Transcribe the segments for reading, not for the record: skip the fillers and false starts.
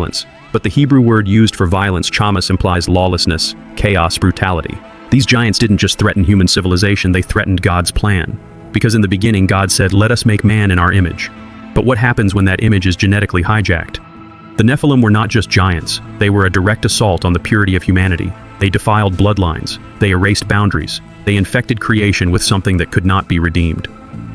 violence. But the Hebrew word used for violence, chamas, implies lawlessness, chaos, brutality. These giants didn't just threaten human civilization, they threatened God's plan. Because in the beginning, God said, "Let us make man in our image." But what happens when that image is genetically hijacked? The Nephilim were not just giants, they were a direct assault on the purity of humanity. They defiled bloodlines, they erased boundaries, they infected creation with something that could not be redeemed.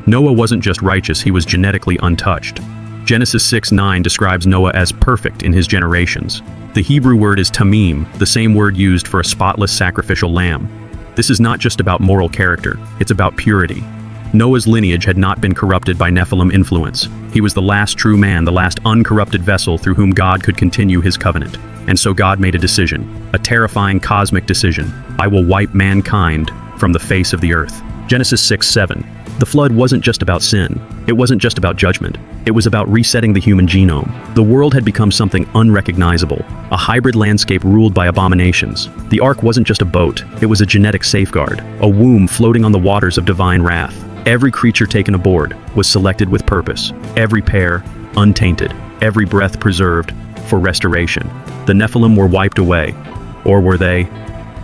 Noah wasn't just righteous, he was genetically untouched. Genesis 6:9 describes Noah as perfect in his generations. The Hebrew word is tamim, the same word used for a spotless sacrificial lamb. This is not just about moral character, it's about purity. Noah's lineage had not been corrupted by Nephilim influence. He was the last true man, the last uncorrupted vessel through whom God could continue his covenant. And so God made a decision, a terrifying cosmic decision. I will wipe mankind from the face of the earth. Genesis 6:7. The flood wasn't just about sin. It wasn't just about judgment. It was about resetting the human genome. The world had become something unrecognizable, a hybrid landscape ruled by abominations. The ark wasn't just a boat, it was a genetic safeguard, a womb floating on the waters of divine wrath. Every creature taken aboard was selected with purpose, every pair untainted, every breath preserved for restoration. The Nephilim were wiped away. Or were they?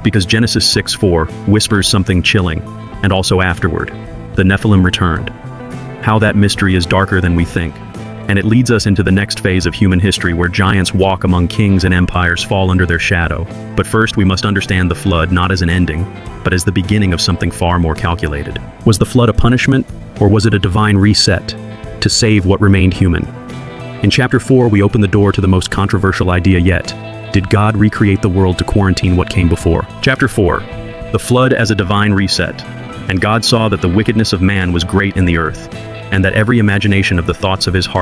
Because Genesis 6:4 whispers something chilling, and also afterward, the Nephilim returned. How that mystery is darker than we think. And it leads us into the next phase of human history where giants walk among kings and empires, fall under their shadow. But first we must understand the flood not as an ending, but as the beginning of something far more calculated. Was the flood a punishment, or was it a divine reset to save what remained human? In chapter 4 we open the door to the most controversial idea yet. Did God recreate the world to quarantine what came before? Chapter 4. The flood as a divine reset. And God saw that the wickedness of man was great in the earth, and that every imagination of the thoughts of his heart